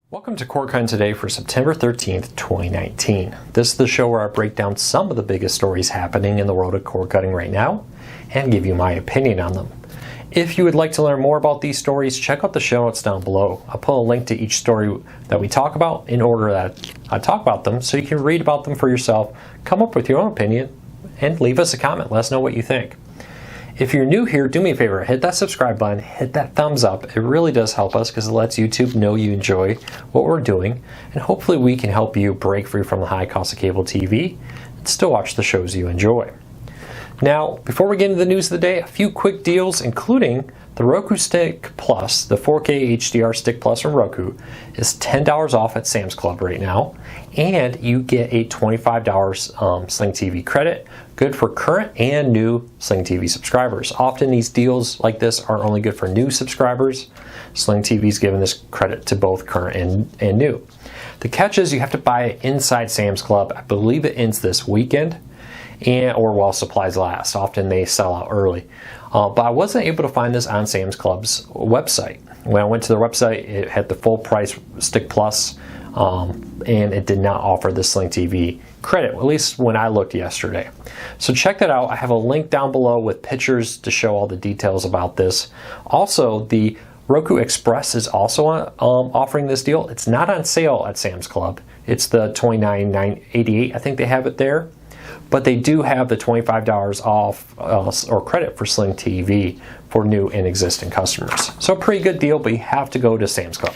Welcome to Cord Cutting Today for September 13th, 2019. This is the show where I break down some of the biggest stories happening in the world of cord cutting right now and give you my opinion on them. If you would like to learn more about these stories, check out the show notes down below. I'll put a link to each story that we talk about in order that I talk about them so you can read about them for yourself, come up with your own opinion, and leave us a comment. Let us know what you think. If you're new here, do me a favor, hit that subscribe button, hit that thumbs up. It really does help us because it lets YouTube know you enjoy what we're doing, and hopefully we can help you break free from the high cost of cable TV and still watch the shows you enjoy. Now, before we get into the news of the day, a few quick deals, including the Roku Stick Plus, the 4K HDR Stick Plus from Roku, is $10 off at Sam's Club right now, and you get a $25 Sling TV credit, good for current and new Sling TV subscribers. Often these deals like this are only good for new subscribers. Sling TV is giving this credit to both current and new. The catch is you have to buy it inside Sam's Club. I believe it ends this weekend, or while supplies last. Often they sell out early. But I wasn't able to find this on Sam's Club's website. When I went to their website, it had the full price Stick Plus, and it did not offer the Sling TV credit, at least when I looked yesterday. So check that out. I have a link down below with pictures to show all the details about this. Also, the Roku Express is also offering this deal. It's not on sale at Sam's Club. It's the $29.88. I think they have it there. But they do have the $25 off or credit for Sling TV for new and existing customers. So a pretty good deal, but you have to go to Sam's Club.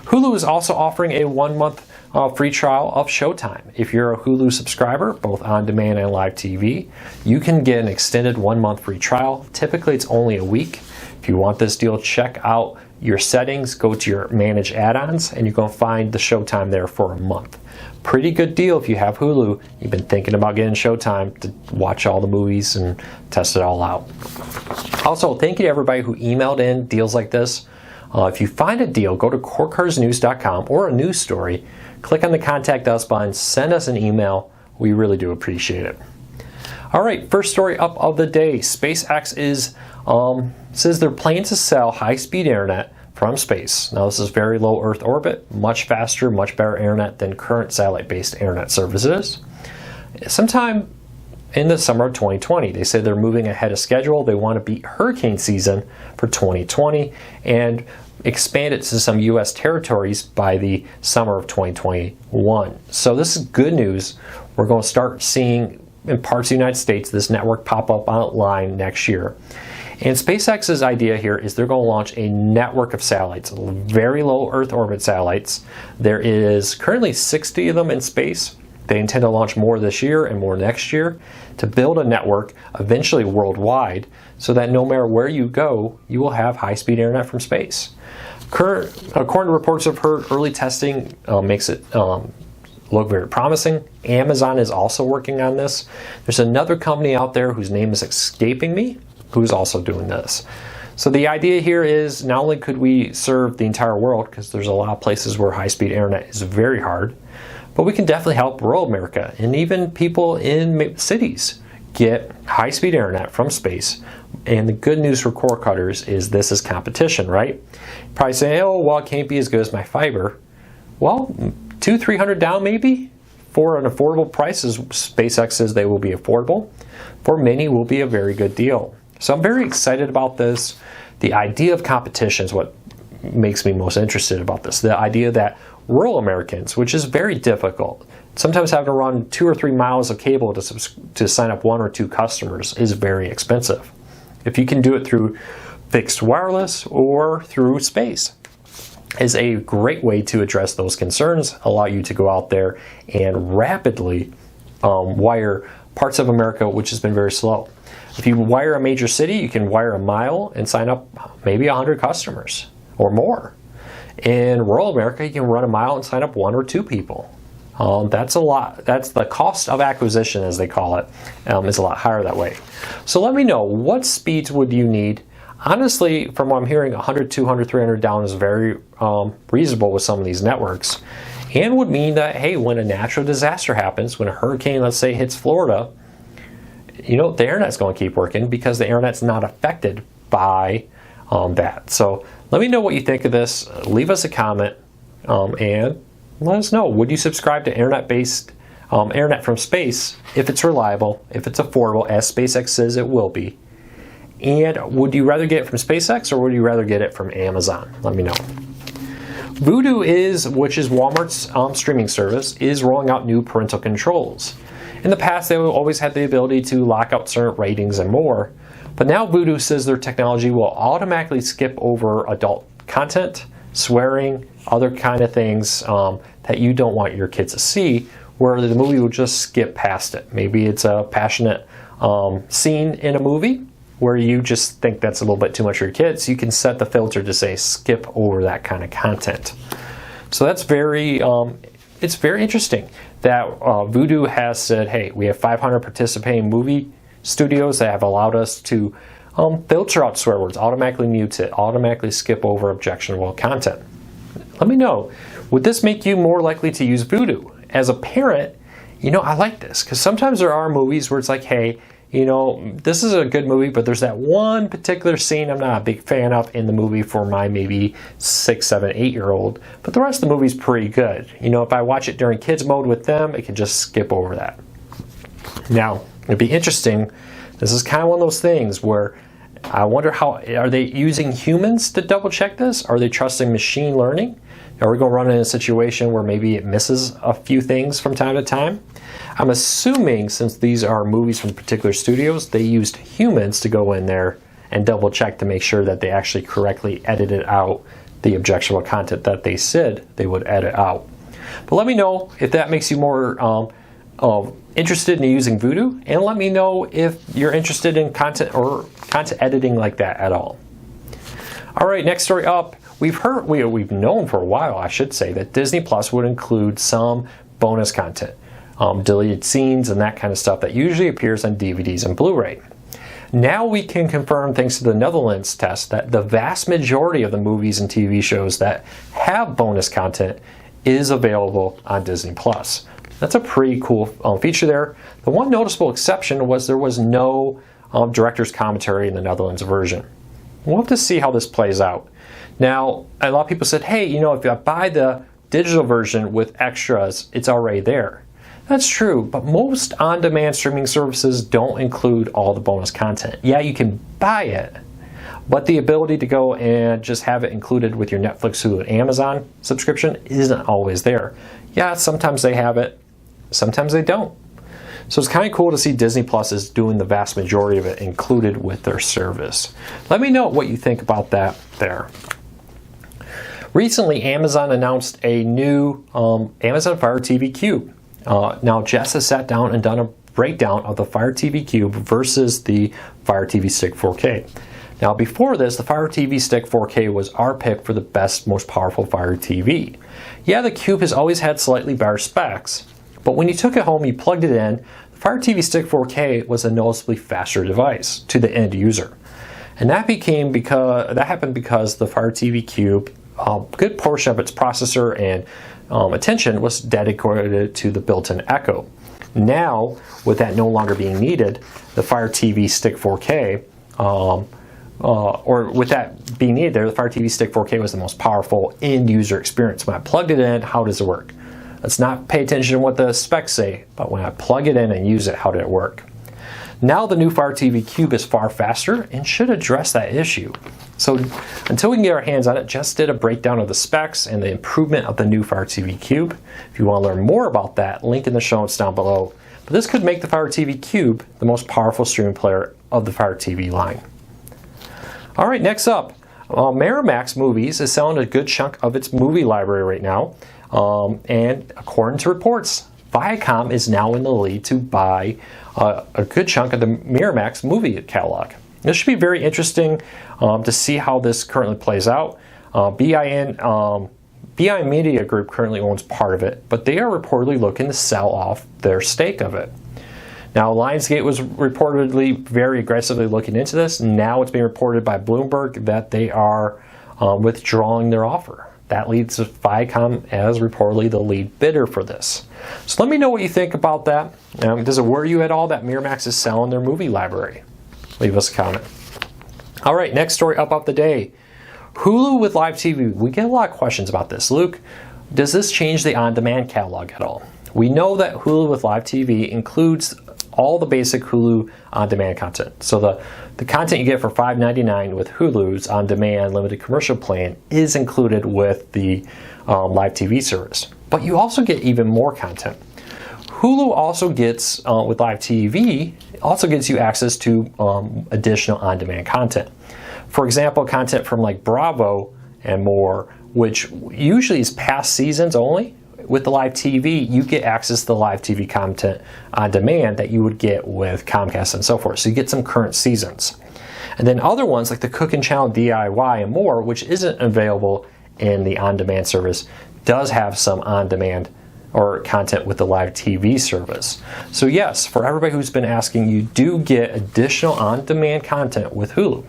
Hulu is also offering a 1-month free trial of Showtime. If you're a Hulu subscriber, both on demand and live TV, you can get an extended 1-month free trial. Typically, it's only a week. If you want this deal, check out your settings, go to your manage add-ons, and you're going to find the Showtime there for a month. Pretty good deal if you have Hulu. You've been thinking about getting Showtime to watch all the movies and test it all out. Also, thank you to everybody who emailed in deals like this. If you find a deal, go to cordcuttersnews.com or a news story, click on the Contact Us button, send us an email. We really do appreciate it. All right, first story up of the day. SpaceX says they're planning to sell high-speed internet from space. Now, this is very low Earth orbit, much faster, much better internet than current satellite-based internet services. Sometime in the summer of 2020, they say they're moving ahead of schedule. They want to beat hurricane season for 2020 and expand it to some U.S. territories by the summer of 2021. So this is good news. We're going to start seeing in parts of the United States this network pop up online next year. And SpaceX's idea here is they're going to launch a network of satellites, very low Earth orbit satellites. There is currently 60 of them in space. They intend to launch more this year and more next year to build a network eventually worldwide so that no matter where you go, you will have high-speed internet from space. According to reports I've heard, early testing makes it look very promising. Amazon is also working on this. There's another company out there whose name is escaping me, who's also doing this. So the idea here is not only could we serve the entire world, because there's a lot of places where high-speed internet is very hard, but we can definitely help rural America and even people in cities get high-speed internet from space. And the good news for cord cutters is this is competition, right? Probably say, oh, well, it can't be as good as my fiber. Well, $200-300 down maybe for an affordable price, as SpaceX says they will be affordable. For many, will be a very good deal. So I'm very excited about this. The idea of competition is what makes me most interested about this. The idea that rural Americans, which is very difficult, sometimes having to run 2 or 3 miles of cable to sign up 1 or 2 customers is very expensive. If you can do it through fixed wireless or through space, is a great way to address those concerns, allow you to go out there and rapidly wire parts of America, which has been very slow. If you wire a major city, you can wire a mile and sign up maybe 100 customers or more. In rural America, you can run a mile and sign up 1 or 2 people. That's a lot. That's the cost of acquisition, as they call it, is a lot higher that way. So let me know, what speeds would you need? Honestly, from what I'm hearing, 100, 200, 300 down is very reasonable with some of these networks, and would mean that, hey, when a natural disaster happens, when a hurricane, let's say, hits Florida, you know, the internet's going to keep working because the internet's not affected by that. So let me know what you think of this. Leave us a comment. and let us know. Would you subscribe to internet from space if it's reliable, if it's affordable, as SpaceX says it will be? And would you rather get it from SpaceX or would you rather get it from Amazon? Let me know. Vudu which is Walmart's streaming service, is rolling out new parental controls. In the past, they always had the ability to lock out certain ratings and more, but now Vudu says their technology will automatically skip over adult content, swearing, other kind of things that you don't want your kids to see, where the movie will just skip past it. Maybe it's a passionate scene in a movie where you just think that's a little bit too much for your kids. You can set the filter to say skip over that kind of content. So that's it's very interesting that Vudu has said, hey, we have 500 participating movie studios that have allowed us to filter out swear words, automatically mute it, automatically skip over objectionable content. Let me know, would this make you more likely to use Vudu? As a parent, I like this, because sometimes there are movies where it's like, hey, this is a good movie, but there's that one particular scene I'm not a big fan of in the movie for my maybe 6, 7, 8-year-old, but the rest of the movie's pretty good. If I watch it during kids mode with them, it can just skip over that. Now, it'd be interesting. This is kind of one of those things where I wonder, are they using humans to double check this? Are they trusting machine learning? Are we going to run in a situation where maybe it misses a few things from time to time? I'm assuming, since these are movies from particular studios, they used humans to go in there and double check to make sure that they actually correctly edited out the objectionable content that they said they would edit out. But let me know if that makes you more interested in using Vudu, and let me know if you're interested in content editing like that at all. All right, next story up. We've known for a while, I should say, that Disney Plus would include some bonus content, deleted scenes and that kind of stuff that usually appears on DVDs and Blu-ray. Now we can confirm, thanks to the Netherlands test, that the vast majority of the movies and TV shows that have bonus content is available on Disney Plus. That's a pretty cool feature there. The one noticeable exception was there was no director's commentary in the Netherlands version. We'll have to see how this plays out. Now, a lot of people said, hey, if I buy the digital version with extras, it's already there. That's true, but most on-demand streaming services don't include all the bonus content. Yeah, you can buy it, but the ability to go and just have it included with your Netflix, Hulu, and Amazon subscription isn't always there. Yeah, sometimes they have it, sometimes they don't. So it's kind of cool to see Disney Plus is doing the vast majority of it included with their service. Let me know what you think about that there. Recently, Amazon announced a new Amazon Fire TV Cube. Now, Jess has sat down and done a breakdown of the Fire TV Cube versus the Fire TV Stick 4K. Now, before this, the Fire TV Stick 4K was our pick for the best, most powerful Fire TV. Yeah, the Cube has always had slightly better specs, but when you took it home, you plugged it in, the Fire TV Stick 4K was a noticeably faster device to the end user. And that happened because the Fire TV Cube, a good portion of its processor and attention was dedicated to the built-in Echo. Now, with that no longer being needed, the Fire TV Stick 4K, or with that being needed there, the Fire TV Stick 4K was the most powerful end-user experience. When I plugged it in, how does it work? Let's not pay attention to what the specs say, but when I plug it in and use it, how did it work? Now the new Fire TV Cube is far faster and should address that issue. So until we can get our hands on it, Jess did a breakdown of the specs and the improvement of the new Fire TV Cube. If you want to learn more about that, link in the show notes down below. But this could make the Fire TV Cube the most powerful streaming player of the Fire TV line. All right, next up, Miramax Movies is selling a good chunk of its movie library right now. And according to reports, Viacom is now in the lead to buy a good chunk of the Miramax movie catalog. This should be very interesting to see how this currently plays out. BI Media Group currently owns part of it, but they are reportedly looking to sell off their stake of it. Now, Lionsgate was reportedly very aggressively looking into this. Now it's being reported by Bloomberg that they are withdrawing their offer. That leads to Viacom as reportedly the lead bidder for this. So let me know what you think about that. Does it worry you at all that Miramax is selling their movie library? Leave us a comment. All right, next story up of the day. Hulu with live TV. We get a lot of questions about this. Luke, Does this change the on-demand catalog at all? We know that Hulu with Live TV includes all the basic Hulu on-demand content. So the content you get for $5.99 with Hulu's on-demand limited commercial plan is included with the Live TV service. But you also get even more content. Hulu also gets, with Live TV, also gives you access to additional on-demand content. For example, content from like Bravo and more, which usually is past seasons only. With the Live TV, you get access to the Live TV content on demand that you would get with Comcast and so forth. So you get some current seasons. And then other ones like the Cooking Channel DIY and more, which isn't available in the on-demand service, does have some on-demand or content with the Live TV service. So yes, for everybody who's been asking, you do get additional on-demand content with Hulu.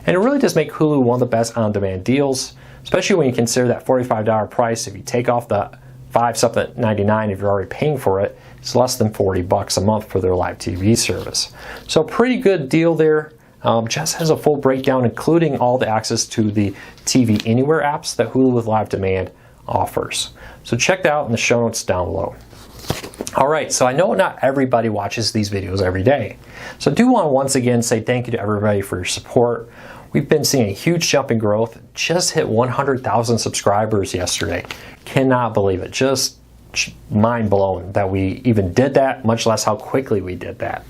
And it really does make Hulu one of the best on-demand deals, especially when you consider that $45 price. If you take off the $5.99, if you're already paying for it, it's less than $40 a month for their Live TV service. So pretty good deal there. Jess has a full breakdown, including all the access to the TV Anywhere apps that Hulu with Live Demand offers. So check that out in the show notes down below. All right, so I know not everybody watches these videos every day. So I do want to once again say thank you to everybody for your support. We've been seeing a huge jump in growth. Just hit 100,000 subscribers yesterday. Cannot believe it. Just mind blown that we even did that, much less how quickly we did that.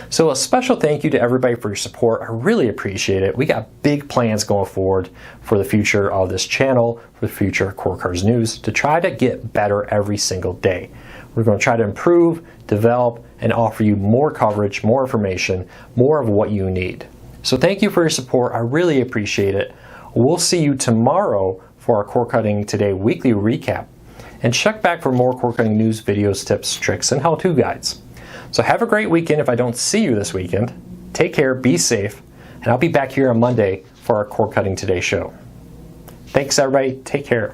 So a special thank you to everybody for your support. I really appreciate it. We got big plans going forward for the future of this channel, for the future of Core Cars News, to try to get better every single day. We're going to try to improve, develop, and offer you more coverage, more information, more of what you need. So thank you for your support. I really appreciate it. We'll see you tomorrow for our Core Cutting Today weekly recap. And check back for more core cutting news, videos, tips, tricks, and how-to guides. So have a great weekend if I don't see you this weekend. Take care, be safe, and I'll be back here on Monday for our Core Cutting Today show. Thanks everybody, take care.